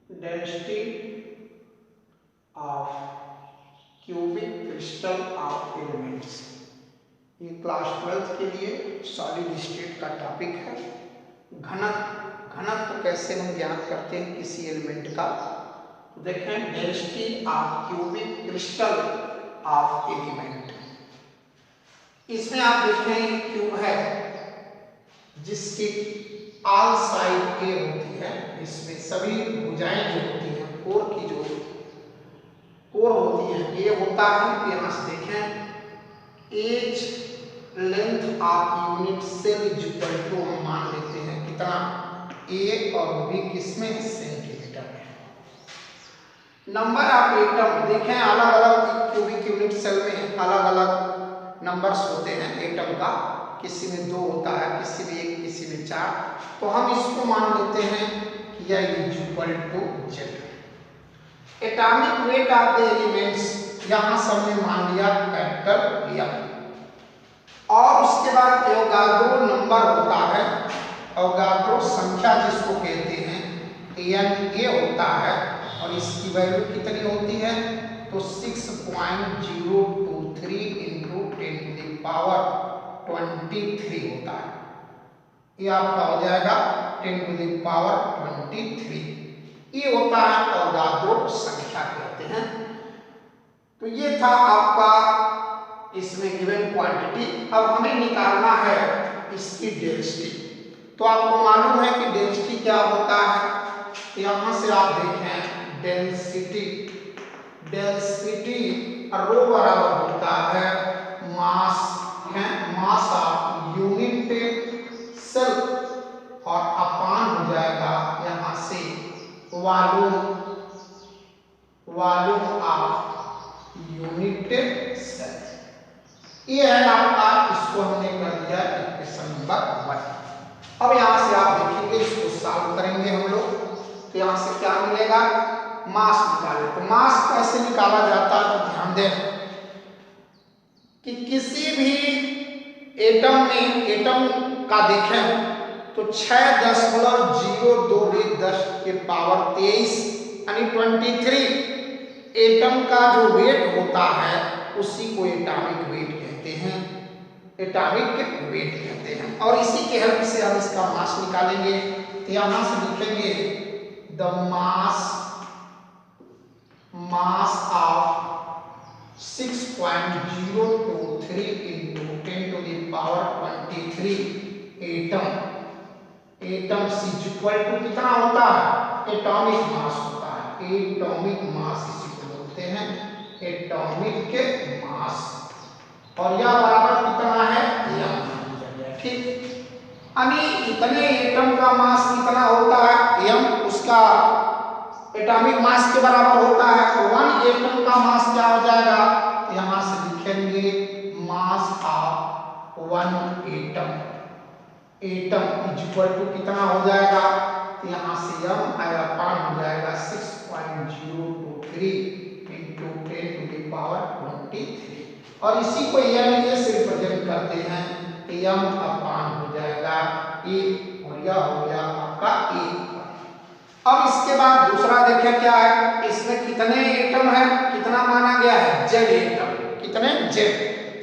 Density of cubic crystal of elements. ये class 12 के लिए सॉलिड स्टेट का टॉपिक है। घनत्व कैसे हम ज्ञात करते हैं किसी एलिमेंट का। देखें, density of cubic crystal of element. इसमें आप देखें एक क्यूब है जिसकी ऑल साइड ए होती है। इसमें सभी भुजाएं जो होती हैं, कोर की जो कोर होती है ए होता है। यहाँ से देखें, edge length of unit cell is equal to, हम मान लेते हैं कितना, ए और बी किसमें, सेंटीमीटर में। नंबर ऑफ एटम देखें, अलग अलग क्यूबिक यूनिट सेल में अलग अलग नंबर्स होते हैं एटम का। किसी में 2 होता है, किसी में 1, किसी में 4। तो हम इसको मान लेते हैं कि यह is equal to Z. Atomic weight of the elements, यहां से हमने मान लिया कैपिटल एम। और उसके बाद एवोगाड्रो नंबर होता है, एवोगाड्रो संख्या जिसको कहते हैं, एन ए होता है। और इसकी वैल्यू कितनी होती है, तो 6.023 इंटू 10 टू द पावर 23 होता है। ये आपका हो जाएगा 10 टू द पावर 23। ये होता है एवोगाड्रो संख्या कहते हैं। तो ये था आपका इसमें गिवन क्वांटिटी। अब हमें निकालना है इसकी डेंसिटी। तो आपको मालूम है कि डेंसिटी क्या होता है। यहाँ से आप देखें, डेंसिटी रो बराबर होता है मास है, मास ऑफ यूनिट सेल, और अपान हो जाएगा यहाँ से वॉल्यूम ऑफ यूनिट सेल। ये है आपका, इसको हमने कर दिया इक्वेशन नंबर 1। अब यहाँ से आप देखेंगे, इसको सॉल्व करेंगे हम लोग। तो यहाँ से क्या मिलेगा, मास निकाले। तो मास कैसे निकाला जाता है, तो ध्यान दें कि किसी भी एटम में, एटम का देखें तो 6.02 10 के पावर 23 यानी 23 एटम का जो वेट होता है उसी को एटॉमिक वेट कहते हैं, एटॉमिक वेट कहते हैं। और इसी के हेल्प से हम इसका मास निकालेंगे। तो यहां से लिखेंगे the mass of 6.023 into 10 to the power 23 atom is equal to कितना होता है, एटॉमिक मास होता है। एटॉमिक मास इसी को बोलते हैं एटॉमिक मास। और यह बराबर कितना है, m। ठीक, यानी इतने एटम का मास कितना होता है, m, उसका एटॉमिक मास के बराबर होता है। तो 1 एटम का मास क्या हो जाएगा, यहां से लिखेंगे mass of 1 atom is equal to कितना हो जाएगा, यहाँ से m अपान हो जाएगा 6.023 इंटू 10 टू द पावर 23। और इसी को m से रिप्रेजेंट करते हैं, m अपान हो जाएगा a, और यह हो गया आपका a। अब इसके बाद दूसरा देखें क्या है, इसमें कितने एटम है, कितना माना गया है, जेड एटम। कितने, जेड।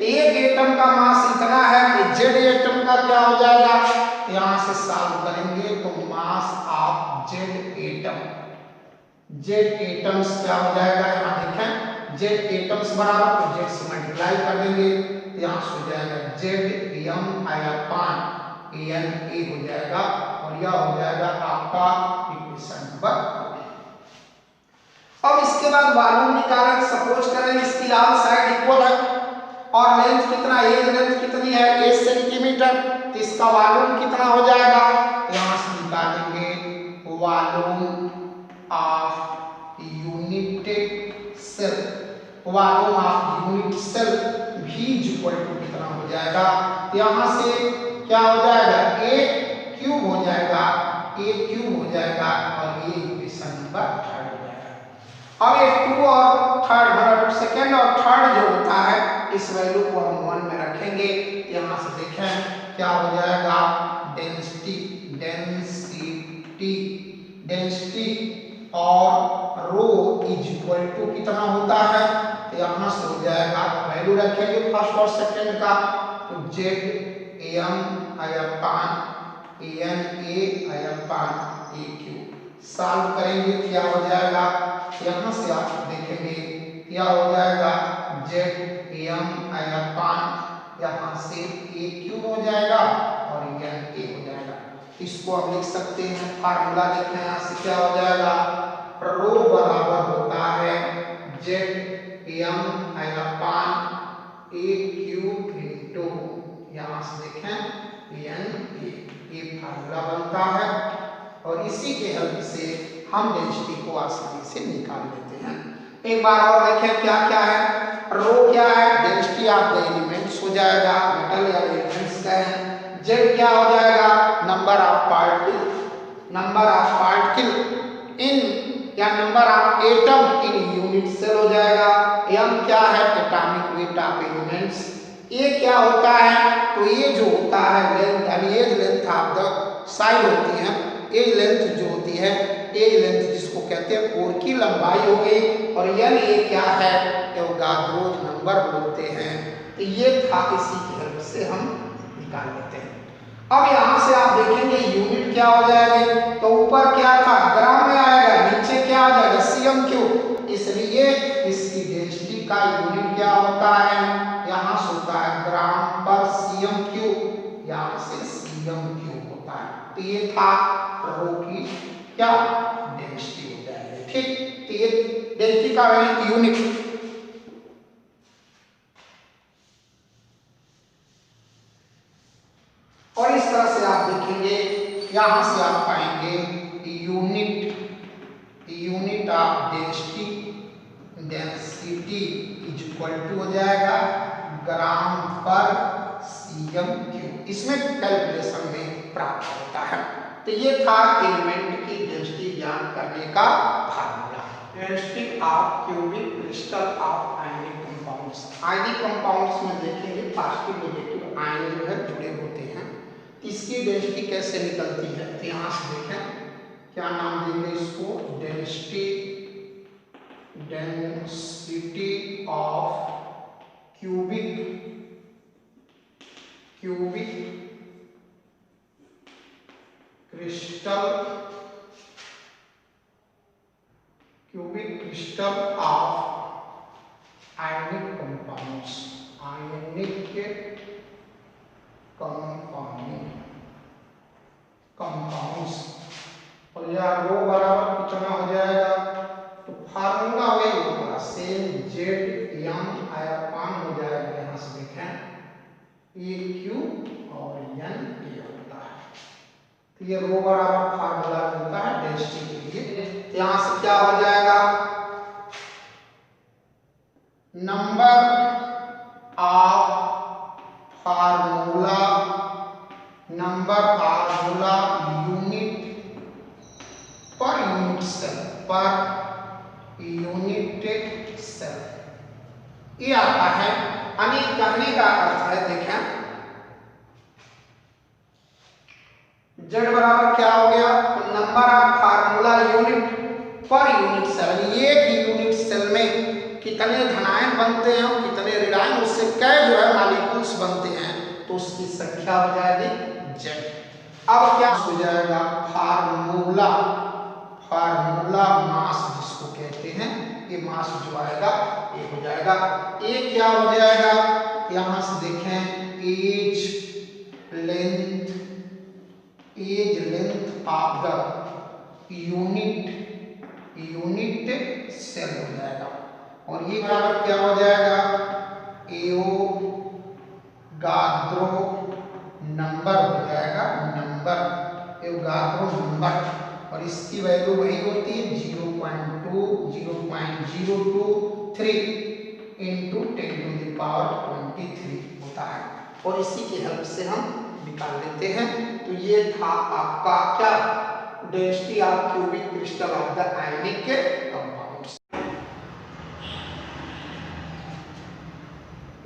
एक एटम का मास इतना है कि जेड एटम का क्या हो जाएगा, यहां से सॉल्व करेंगे तो मास ऑफ जेड एटम्स क्या हो जाएगा, यहां देखें जेड एटम्स बराबर, तो जेड से मल्टीप्लाई कर देंगे तो यहां से हो जाएगा Z M upon N A हो जाएगा। और यह हो जाएगा आपका इक्वेशन नंबर। अब इसके बाद वॉल्यूम निकालें। सपोज करें इसकी ऑल साइड इक्वल है और लेंथ कितना, एज लेंथ कितनी है, 8 सेंटीमीटर। तो इसका वॉल्यूम कितना हो जाएगा, यहां से निकालेंगे volume of unit cell. Volume of unit cell भी इक्वल टू कितना हो जाएगा, यहां से क्या हो जाएगा, a क्यूब हो जाएगा, a क्यूब हो जाएगा। और ये इक्वेशन नंबर 3 हो जाएगा। अब ये 2 और 3 मतलब सेकंड और थर्ड जो होता है, इस वैल्यू को हम 1 में रखेंगे। यहां से देखें क्या हो जाएगा, डेंसिटी और रो इज इक्वल टू कितना होता है, तो यहाँ से हो जाएगा वैल्यू रखेंगे फर्स्ट और सेकंड का, तो Z M upon N A upon a cube solve करेंगे क्या हो जाएगा, यहाँ से आप देखेंगे क्या हो जाएगा, जेड एम अपान यहाँ से ए क्यू हो जाएगा और एन ए हो जाएगा। इसको आप लिख सकते हैं, फार्मूला देखें यहाँ से क्या हो जाएगा, रो बराबर होता है Z M upon a Q into यहाँ से देखें एन ए, ये फार्मूला बनता है और इसी के हेल्प से हम डेंसिटी को आसानी से निकाल लेते हैं। एक बार और देखें क्या क्या है, रो क्या है, डेंसिटी ऑफ द एलिमेंट्स हो जाएगा, मेटल या एलिमेंट्स का है, जेड क्या हो जाएगा, नंबर ऑफ पार्टिकल इन या number of atom in unit cell हो जाएगा, एम क्या है, atomic weight of elements, A क्या होता है, तो ये जो होता है लेंथ यानी edge length of the side होती है, एज लेंथ जो होती है, एज लेंथ जिसको कहते हैं कोर की लंबाई हो गई, और एन ये क्या है, एवोगाड्रो नंबर बोलते हैं। तो ये था, इसी की हेल्प से हम निकाल लेते हैं। अब यहाँ से आप देखेंगे यूनिट क्या हो जाएगी, तो ऊपर क्या था ग्राम में आएगा, नीचे क्या हो जाएगा सीएम क्यू, इसलिए इसकी डेंसिटी का यूनिट क्या होता है, यहाँ से होता है ग्राम पर सीएम क्यू, यहाँ से सीएम क्यू होता है। तो ये था रो की क्या डेंसिटी हो जाएगी, ठीक। तो ये डेंसिटी का यूनिट। और इस तरह से आप देखेंगे, यहां से आप पाएंगे unit of density is equal to हो जाएगा ग्राम पर सीएम क्यू, इसमें कैलकुलेशन में प्राप्त होता है। तो ये था एलिमेंट की डेंसिटी ज्ञात करने का formula. Density of cubic crystal of ionic compounds. Ionic compounds में देखेंगे पॉजिटिव नेगेटिव आयन जो है जुड़े होते हैं, इसकी डेंसिटी कैसे निकलती है, तो यहाँ से देखें क्या नाम देंगे इसको, density of cubic crystal of ionic compounds, और यह रो बराबर कितना हो जाएगा, तो फार्मूला वही होगा सेम, जेड एम अपान हो जाएगा, यहाँ से देखें ए क्यू और एन ए होता है। तो ये रो बराबर फार्मूला मिलता है डेंसिटी के लिए। तो यहाँ से क्या हो जाएगा, number of formula unit per unit cell, ये आता है। यानी कहने का अर्थ है, देखें जेड बराबर क्या हो गया, तो number of formula unit per unit cell, एक यूनिट सेल में कितने धनायन बनते हैं और कितने ऋणायन, उससे कै जो है मॉलिक्यूल्स बनते हैं, तो उसकी संख्या हो जाएगी जेड। अब क्या हो जाएगा, फार्मूला मास जिसको कहते हैं, ये मास जो आएगा ये हो जाएगा, ये क्या हो जाएगा, यहाँ से देखें edge length of the unit cell हो जाएगा, और ये बराबर क्या हो जाएगा, एवोगाड्रो नंबर हो जाएगा, एवोगाड्रो नंबर, और इसकी वैल्यू वही होती है 0.023 इंटू 10⁻23 होता है, और इसी की हेल्प से हम निकाल लेते हैं। तो ये था आपका क्या, density of cubic crystal of the ionic compounds.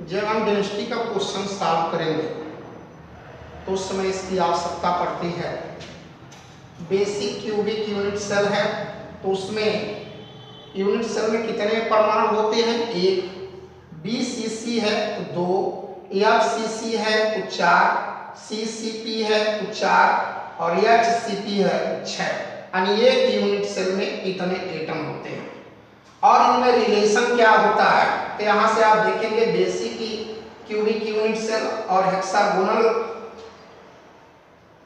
जब हम डेंसिटी का क्वेश्चन सॉल्व करेंगे तो उस समय इसकी आवश्यकता पड़ती है। बेसिक क्यूबिक यूनिट सेल है, तो तो उसमें यूनिट सेल में कितने परमाणु होते हैं? 1। BCC है तो 2, FCC है तो 4, CCP है तो 4 और HCP है तो 6। यानी एक यूनिट सेल में इतने एटम होते हैं। और इनमें रिलेशन क्या होता है? तो यहाँ से आप देखेंगे बेसिक क्यूबिक यूनिट सेल और हेक्सागोनल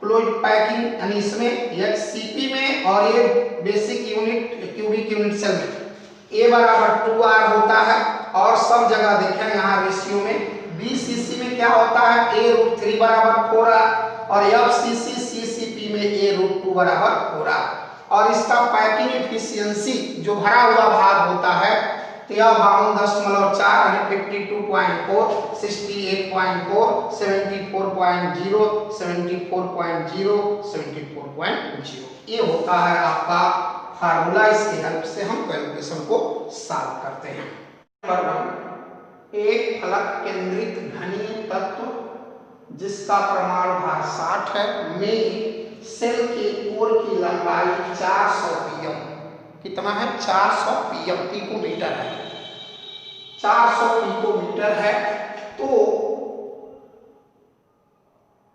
क्लोज पैकिंग, यानी इसमें HCP में और ये basic unit cubic unit cell में A बराबर 2R होता है। और सब जगह देखें यहाँ रेशियो में BCC में क्या होता है? A√3 बराबर 4R और FCC CCP में A√2 बराबर 4R। और इसका पैकिंग एफिशिएंसी जो भरा हुआ भाग होता है तो यह 52.4 यानी 52.4, 68.4, 74.0, 74.0, 74.0 ये होता है आपका फार्मूला। इसकी हेल्प से हम कैलकुलेशन को सॉल्व करते हैं। नंबर 1, एक फलक केंद्रित घनीय तत्व जिसका परमाणु भार 60 है में सेल के कोर की लंबाई 400 pm, कितना है? 400 pm, पिकोमीटर है, 400 पिकोमीटर है। तो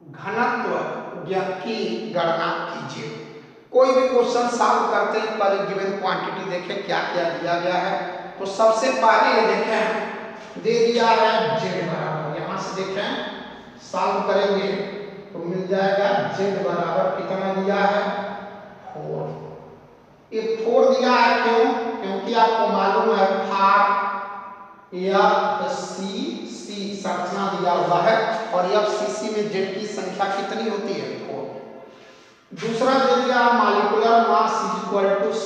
घनत्व की गणना कीजिए। कोई भी क्वेश्चन सॉल्व करते हैं पर गिवन क्वांटिटी देखें क्या क्या दिया गया है। तो सबसे पहले देखें दे दिया है z बराबर, यहाँ से देखें सॉल्व करेंगे तो मिल जाएगा z बराबर कितना दिया है? 4। ये 4 दिया है क्यों? क्योंकि आपको मालूम है FCC संरचना दिया हुआ है और FCC में z की संख्या कितनी होती है? 4। दूसरा दे दिया मॉलिक्यूलर मास =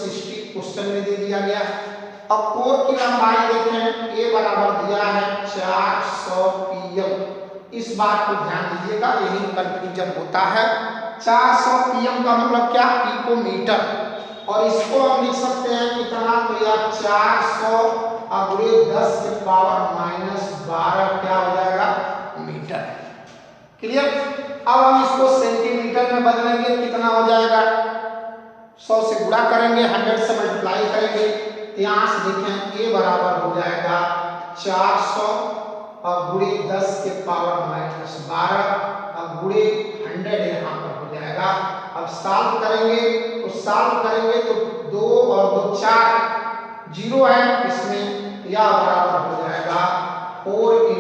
60, क्वेश्चन में दे दिया गया। अब कोर की लंबाई देखें A बराबर दिया है 400 pm। इस बात को ध्यान दीजिएगा, यही कंफ्यूजन होता है। 400 pm का मतलब क्या? पिकोमीटर। और इसको हम लिख सकते हैं कितना? तो यह 400 × 10⁻⁻12 क्या हो जाएगा? मीटर। क्लियर? अब हम इसको सेंटीमीटर में बदलेंगे, कितना हो जाएगा? 100 से गुणा करेंगे, 100 से मल्टीप्लाई करेंगे। यहाँ से देखें A बराबर हो जाएगा 400 और × 10⁻⁻12 और × 100 यहाँ पर हो जाएगा। अब सॉल्व करेंगे तो 2 और 2 4, 0 है इसमें, यह बराबर हो जाएगा 4 ×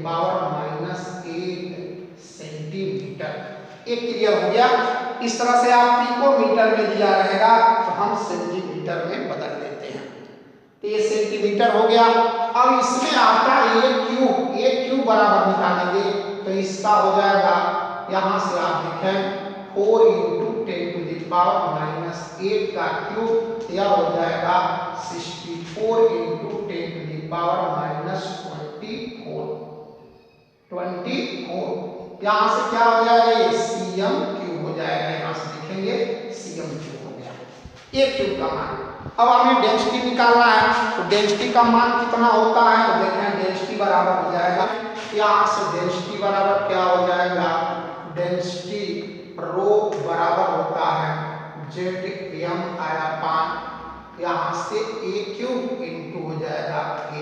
10⁻⁸ सेंटीमीटर। एक क्लियर हो गया। इस तरह से आप पिकोमीटर में दिया रहेगा तो हम सेंटीमीटर में बदल देते हैं। तो ये सेंटीमीटर हो गया। अब इसमें आपका एक क्यूब बराबर निकालेंगे तो इसका हो जाएगा, यहाँ से आप देखें 4 × 10⁻⁸ का क्यूब, यह हो जाएगा 64 × 10⁻24। यहाँ से क्या हो जाएगा? ये cm क्यूब हो जाएगा। यहाँ से देखेंगे cm क्यूब हो गया एक क्यूब का मान। अब हमें डेंसिटी निकालना है तो डेंसिटी का मान कितना होता है? तो देखें डेंसिटी बराबर हो जाएगा, यहाँ से डेंसिटी बराबर क्या हो जाएगा? डेंसिटी रो बराबर होता है Zm/, यहाँ से a क्यूब इनटू हो जाएगा n।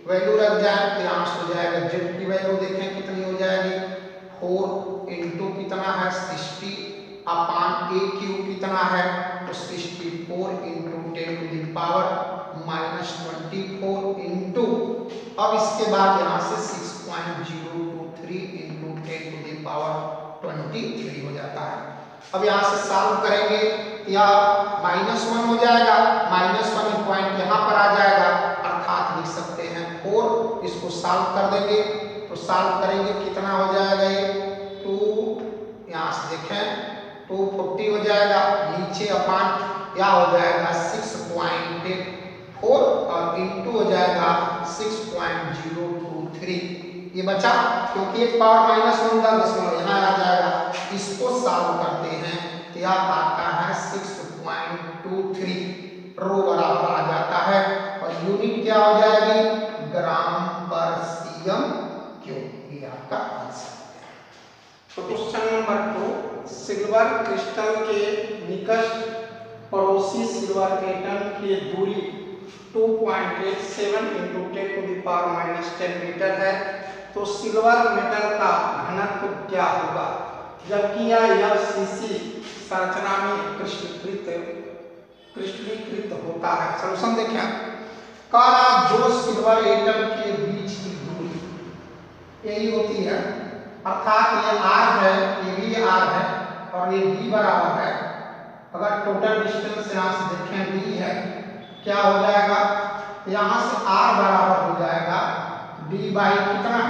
वैल्यू रख जाए तो यहाँ से हो जाएगा z की वैल्यू देखें कितनी हो जाएगी? 4 इनटू कितना है? 60/a क्यूब कितना है? तो 64 × 10⁻⁻24 इनटू, अब इसके बाद यहाँ से 6.023 × 10⁻23 हो जाता है। अब यहाँ से सॉल्व करेंगे या -1 हो जाएगा, -1 पॉइंट यहाँ पर आ जाएगा, अर्थात लिख सकते हैं 4। इसको सॉल्व कर देंगे तो सॉल्व करेंगे कितना हो जाएगा? ये 2, यहाँ से देखें 240 हो जाएगा, नीचे अपान क्या हो जाएगा? 6.4 और इनटू हो जाएगा 6.023। ये बचा क्योंकि एक पावर -1 का दशमलव यहाँ आ जाएगा। इसको सॉल्व करते हैं तो यह आता है 6.23, रो बराबर आ जाता है और यूनिट क्या हो जाएगी? g/cm3। ये आपका आंसर है। तो क्वेश्चन नंबर 2, सिल्वर क्रिस्टल के निकट उसी सिल्वर एटम की दूरी 2.87 × 10⁻⁻10 मीटर है। तो सिल्वर मेटल का घनत्व क्या होगा, जबकि यह FCC संरचना में क्रिस्टलीकृत होता है। सॉल्यूशन देखें, काला दो सिल्वर एटम के बीच की दूरी यही होती है, अर्थात ये R है, ये भी R है और ये B बराबर है। अगर टोटल डिस्टेंस यहाँ से देखें D है, क्या हो जाएगा, यहाँ से R बराबर हो जाएगा D बाई कितना,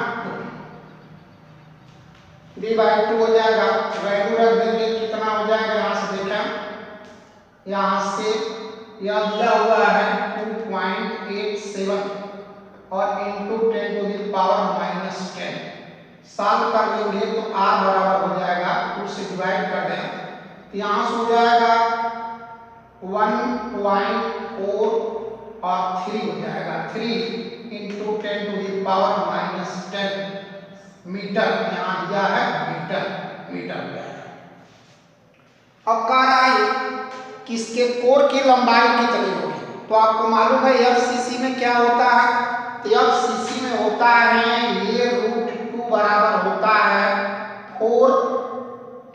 D बाई 2 हो जाएगा। वैल्यू रख देंगे, कितना हो जाएगा, यहाँ से देखें, यहाँ से यह दिया हुआ है 2.87 और इंटू 10⁻⁻10 साल कर लेंगे तो R बराबर हो जाएगा, 2 से डिवाइड कर दें तो यहाँ से हो जाएगा 1.4 और 3 हो जाएगा, 3 इंटू 10⁻⁻10 मीटर, यहाँ दिया है मीटर हो जाएगा। अब कह रहा है कि इसके कोर की लंबाई कितनी होगी, तो आपको मालूम है FCC में क्या होता है, तो FCC में होता है ये √2 बराबर होता है 4,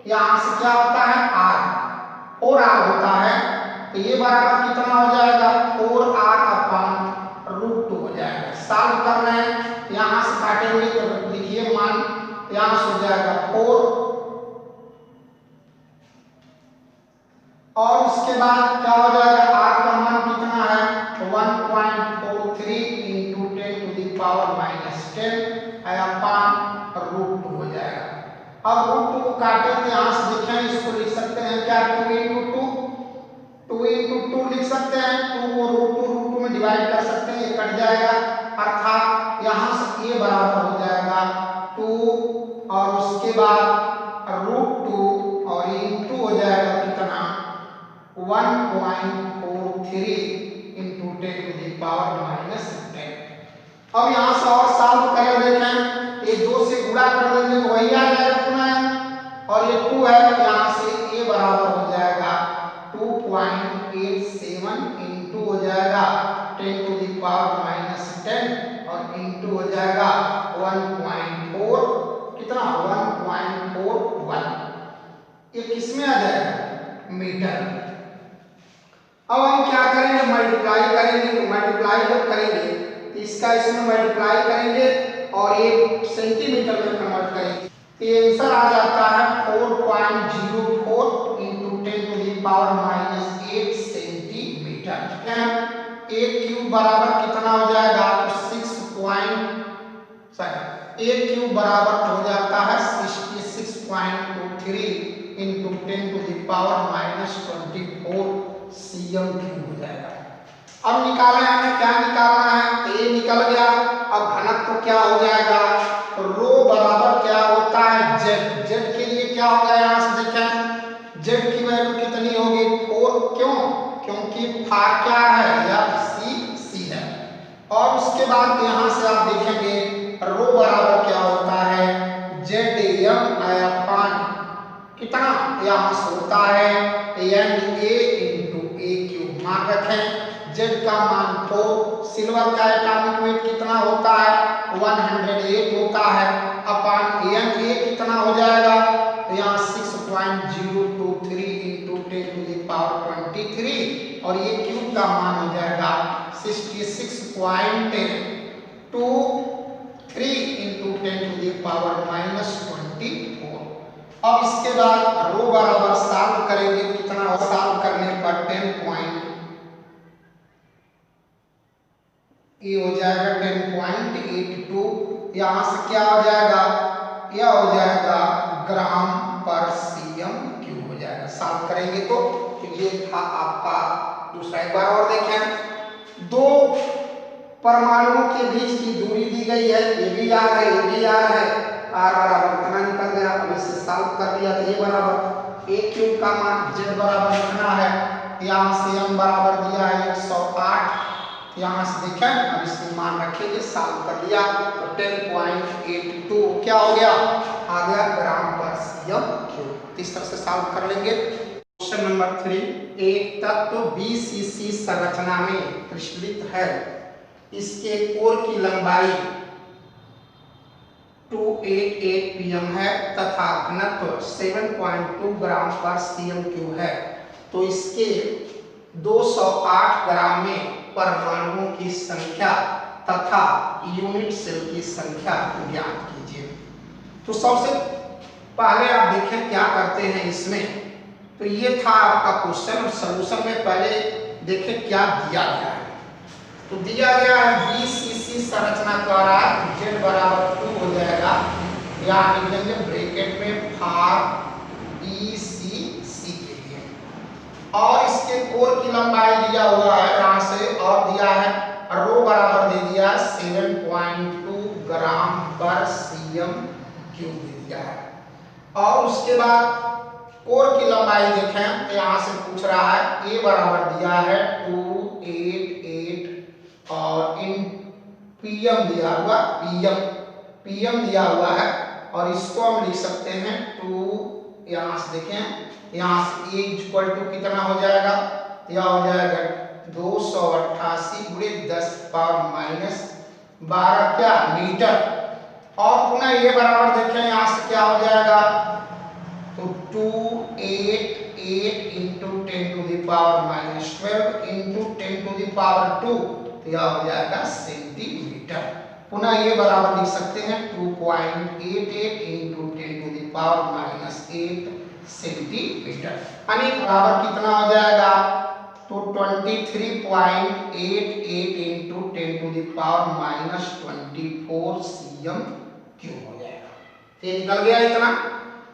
यहाँ से क्या होता है R, 4R होता है, तो ये बराबर कितना हो जाएगा 4R/√2 हो जाएगा। सॉल्व कर रहे हैं, यहाँ से काटेंगे तो लिखिए मान, यहाँ से हो जाएगा 4 और उसके बाद क्या हो जाएगा, R का मान कितना है 1.43 × 10⁻⁻10 √2 हो जाएगा। अब √2 को काटे तो यहाँ से देखें, इसको लिख सकते हैं क्या 2 × 2 लिख सकते हैं, 2 को √2 में डिवाइड कर सकते हैं, ये कट जाएगा, अर्थात यहाँ से A बराबर हो जाएगा 2 और उसके बाद √2 और इंटू हो जाएगा कितना 1.43 × 10⁻⁻10। अब यहाँ से और सॉल्व करें, देखें ये 2 से गुणा कर देंगे तो वही आ जाएगा पुनः, और ये 2 है, यहाँ से A बराबर हो जाएगा 2.87 इंटू हो जाएगा 10⁻⁻10 और इंटू हो जाएगा 1.4 कितना 1.41, ये किसमें आ जाएगा मीटर। अब हम क्या करेंगे, मल्टीप्लाई करेंगे, तो मल्टीप्लाई जब करेंगे तो इसका इसमें मल्टीप्लाई करेंगे और ये सेंटीमीटर में कन्वर्ट करेंगे, तो ये आंसर आ जाता है 4.04 इंटू 10⁻⁸ सेंटीमीटर। 1 क्यूब बराबर कितना हो जाएगा, 1 क्यूब बराबर हो जाता है 66.23 इंटू 10⁻⁻24 cm क्यूब हो जाएगा। अब निकालना है, हमें क्या निकालना है, तो ये निकल गया। अब घनत्व तो क्या हो जाएगा, रो बराबर क्या होता है जेड के लिए क्या होगा, यहाँ से देखें जेड की वैल्यू कितनी होगी 4, क्यों, क्योंकि फार क्या है FCC है। और उसके बाद यहाँ से आप देखेंगे रो बराबर क्या होता है ZM/, कितना यहाँ से होता है NA × A3, मान रखें Z का मान 4, सिल्वर का एटॉमिक वेट कितना होता है 108 होता है, अपान Na कितना हो जाएगा, तो यहाँ 6.023 × 10⁻23 और ये क्यूब का मान हो जाएगा 66.23 × 10⁻24। अब इसके बाद रो बराबर सॉल्व करेंगे, कितना सॉल्व करने पर 10 पॉइंट ये हो जाएगा 10.82, यहाँ से क्या हो जाएगा, यह हो जाएगा g/cm³ हो जाएगा। सॉल्व करेंगे तो ये था आपका दूसरा। एक बार और देखें, 2 परमाणुओं के बीच की दूरी दी गई है, ये भी R है, ये भी R है, R बराबर कितना निकल गया, अब इसे सॉल्व कर लिया तो ये बराबर A³ का मान Z बराबर कितना है, यहाँ से M बराबर दिया है 108, यहाँ से देखें अब इसमें मान रखेंगे, सॉल्व कर लिया तो 10.82 क्या हो गया, आ गया g/cm³। इस तरह से सॉल्व कर लेंगे। क्वेश्चन नंबर 3, एक तत्व BCC संरचना में क्रिस्टलित है, इसके कोर की लंबाई 288 pm है तथा घनत्व 7.2 ग्राम पर cm³ है, तो इसके 208 ग्राम में परमाणुओं की संख्या तथा यूनिट सेल की संख्या ज्ञात कीजिए। तो सबसे पहले आप देखें क्या करते हैं इसमें। तो ये था आपका क्वेश्चन और सॉल्यूशन में पहले देखें क्या दिया गया है। तो दिया गया है BCC संरचना द्वारा z बराबर 2 हो जाएगा, यहाँ लिख लेंगे ब्रैकेट में फॉर ECC के लिए, और इसके कोर की लंबाई दिया हुआ है यहाँ से, और दिया है रो बराबर दे दिया 7.2 ग्राम पर cm³ दे दिया है। और उसके बाद कोर की लंबाई देखें तो यहाँ से पूछ रहा है a बराबर दिया है 288 और इन pm दिया हुआ pm दिया हुआ है, और इसको हम लिख सकते हैं 2, यहाँ से देखें यहाँ से a इक्वल टू कितना हो जाएगा, यह हो जाएगा 288 × 10⁻12 क्या मीटर, और पुनः ये बराबर देखें यहाँ से क्या हो जाएगा, तो 288 × 10⁻12 × 10⁻2, तो यह हो जाएगा सेंटीमीटर। पुनः ये बराबर लिख सकते हैं 2.88 × 10⁻8 सेंटीमीटर, यानी बराबर कितना हो जाएगा, तो 23.88 × 10⁻24 cm³ हो जाएगा। ये निकल गया इतना।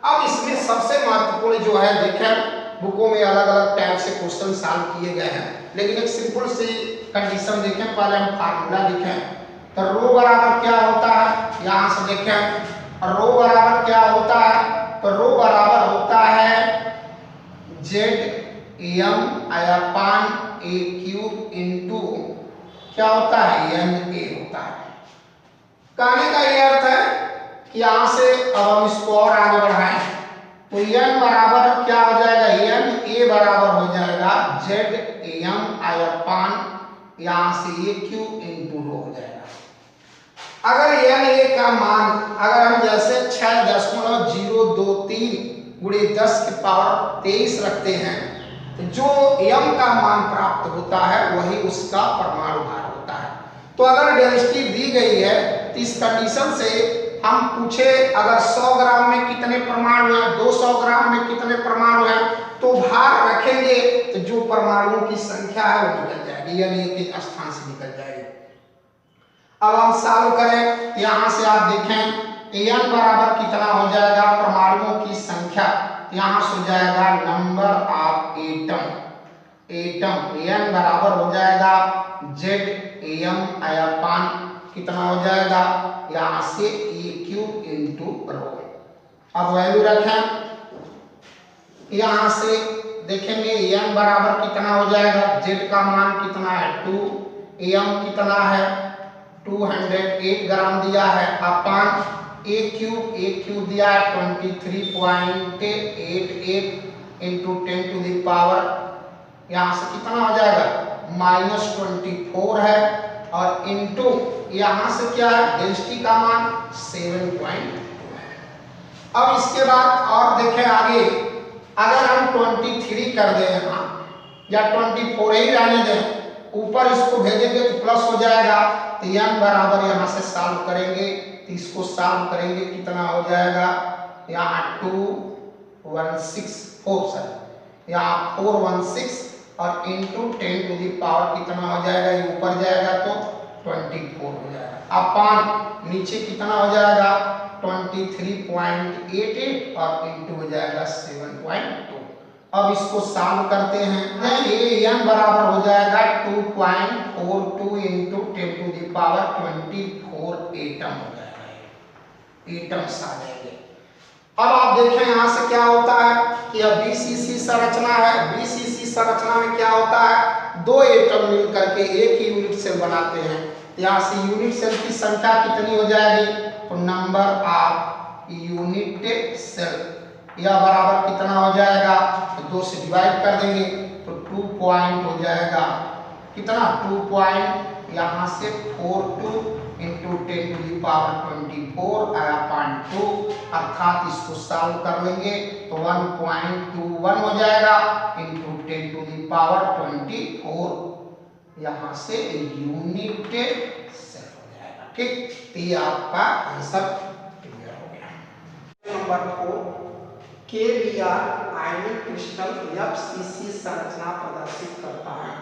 अब इसमें सबसे महत्वपूर्ण जो है देखें, बुकों में अलग अलग टाइप से क्वेश्चन सॉल्व किए गए हैं, लेकिन एक सिंपल सी कंडीशन देखें, पहले हम फार्मूला लिखें। तो रो बराबर क्या होता है, यहाँ से देखें रो बराबर क्या होता है, तो रो बराबर होता है ZM/A³ इंटू क्या होता है NA होता है। कहने का ये अर्थ है कि यहाँ से अब हम इसको और आगे बढ़ाएं तो n बराबर क्या हो जाएगा, NA बराबर हो जाएगा ZM/, यहाँ से AQ इंटू रो हो जाएगा। अगर NA का मान अगर हम जैसे 6.023 × 10⁻23 रखते हैं, तो जो m का मान प्राप्त होता है वही उसका परमाणु भार होता है। तो अगर डेंसिटी दी गई है तो इस कंडीशन से हम पूछे अगर 100 ग्राम में कितने परमाणु हैं, 200 ग्राम में कितने परमाणु हैं, तो भार रखेंगे तो जो परमाणुओं की संख्या है वो निकल जाएगी, यानी एक स्थान से निकल जाएगी। अब हम सॉल्व करें, यहाँ से आप देखें n बराबर कितना हो जाएगा, परमाणुओं की संख्या, यहाँ से हो जाएगा नंबर ऑफ एटम, n बराबर हो जाएगा ZM/, कितना हो जाएगा, यहाँ से AQ इंटू रो। अब वैल्यू रखें, यहाँ से देखेंगे n बराबर कितना हो जाएगा, z का मान कितना है 2, m कितना है 208 ग्राम दिया है, अपान AQ दिया है 23.88 इंटू 10⁻, यहाँ से कितना हो जाएगा -24 है, और इंटू यहाँ से क्या है डेंसिटी का मान 7.2 है। अब इसके बाद और देखें आगे, अगर हम 23 कर दें यहाँ या 24 ही रहने दें, ऊपर इसको भेजेंगे तो प्लस हो जाएगा, तो n बराबर यहाँ से सॉल्व करेंगे तो इसको सॉल्व करेंगे कितना हो जाएगा, यहाँ 2164 सर, यहाँ 416 और इंटू 10⁻, कितना हो जाएगा, ये ऊपर जाएगा तो 24 हो जाएगा, अपान नीचे कितना हो जाएगा 23.88 और इंटू हो जाएगा 7.2। अब इसको सॉल्व करते हैं, ये n बराबर हो जाएगा 2.42 इंटू 10⁻24 एटम हो जाएगा, एटम्स आ जाएंगे। अब आप देखें यहाँ से क्या होता है कि अब BCC संरचना है, BCC संरचना में क्या होता है, दो एटम मिल करके एक ही यूनिट सेल बनाते हैं। यहाँ से यूनिट सेल की संख्या कितनी हो जाएगी, तो नंबर ऑफ यूनिट सेल, या बराबर कितना हो जाएगा, तो 2 से डिवाइड कर देंगे तो 2 पॉइंट हो जाएगा कितना, 2 पॉइंट यहाँ से 42 इंटू 10 टू द पावर 24 आया 0.2, अर्थात इसको सॉल्व कर लेंगे तो 1.21 हो जाएगा इंटू 10 टू द पावर 24, यहाँ से यूनिट सेट हो जाएगा। ठीक, तो ये आपका आंसर क्लियर हो गया। नंबर 4, KBr आयनिक क्रिस्टल FCC संरचना प्रदर्शित करता है,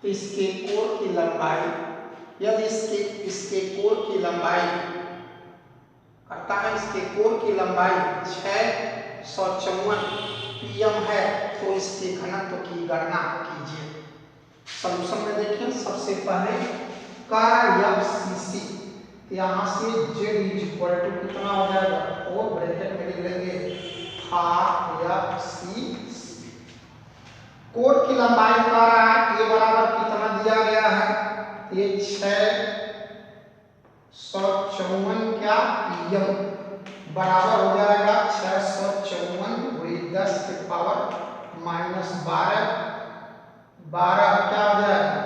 तो इसके कोर की लंबाई, यदि इसके कोर की लंबाई करता है, इसके कोर की लंबाई 654 pm है, तो इसके घनत्व की गणना कीजिए। सॉल्यूशन में देखिए, सबसे पहले FCC, यहाँ से Z इक्वल टू कितना हो जाएगा, और ब्रैकेट में लिख लेंगे FCC। कोर की लंबाई बता रहा है, ये बराबर कितना दिया गया है, ये 654 क्या pm बराबर हो जाएगा 654 गुणे 10 के पावर -12 क्या हो जाएगा,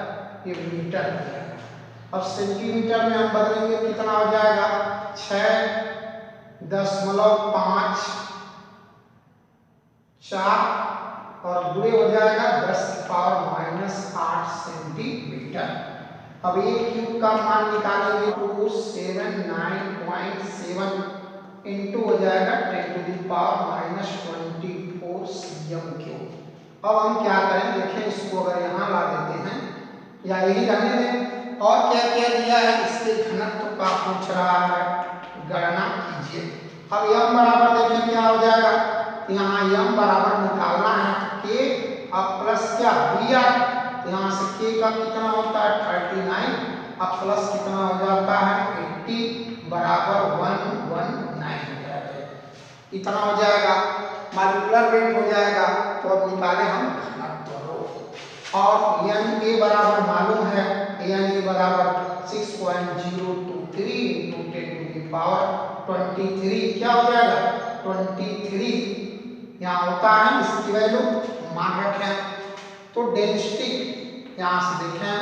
ये मीटर हो जाएगा। अब सेंटीमीटर में हम बदलेंगे कितना हो जाएगा, 6.54 और गुणे हो जाएगा 10 की पावर -8 सेंटीमीटर। अब एक क्यूब का मान निकालेंगे 279.7 इंटू हो जाएगा 10 to the power -24 cm cube. अब हम क्या करें, देखें इसको अगर यहाँ ला देते हैं या यही रहने दें, और क्या क्या दिया है, इसके घनत्व का पूछ रहा है, गणना कीजिए। अब m बराबर देखें क्या हो जाएगा, यहाँ m बराबर निकालना है k अब प्लस क्या br, यहाँ से k का कितना होता है 39, अब प्लस कितना हो जाता है 80 बराबर 119 हो जाएगा, इतना हो जाएगा, मॉलिक्यूलर वेट हो जाएगा। तो अब निकाले हम घनत्व, और Na बराबर मालूम है, Na बराबर 6.023 इंटू 10 टू द पावर 23 क्या हो जाएगा 23, यहाँ होता है, इसकी वैल्यू मान रखें। तो डेंसिटी यहाँ से देखें,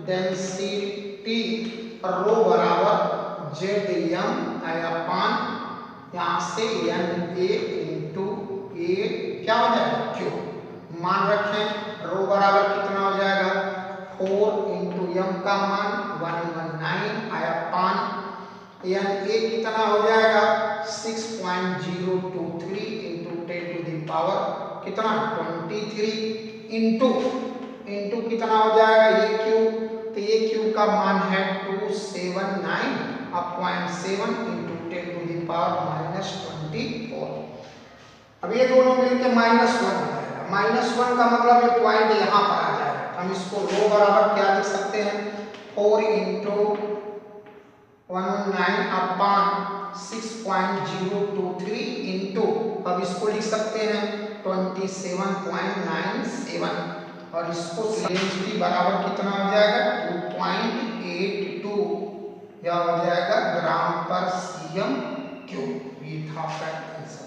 डेंसिटी रो बराबर Zm अपान यहाँ से Na इंटू A क्या हो जाएगा क्यू, मान रखें रो बराबर कितना हो जाएगा 4 इंटू m का मान 119 अपान Na कितना हो जाएगा 6.023 इंटू 10 टू द पावर कितना 23 इंटू कितना हो जाएगा ये क्यूब, तो ये क्यूब का मान है 279.7 इंटू 10 टू द पावर -24। अब ये दोनों मिलके -1 हो जाएगा, -1 का मतलब ये पॉइंट यहाँ पर आ जाएगा। हम इसको रो बराबर क्या लिख सकते हैं 4 इंटू 119 अपान 6.023 इंटू, अब इसको लिख सकते हैं 27.97 और इसको डेंसिटी बराबर कितना हो जाएगा 2.82 या हो जाएगा ग्राम पर cm क्यूब। ये था आपका आंसर।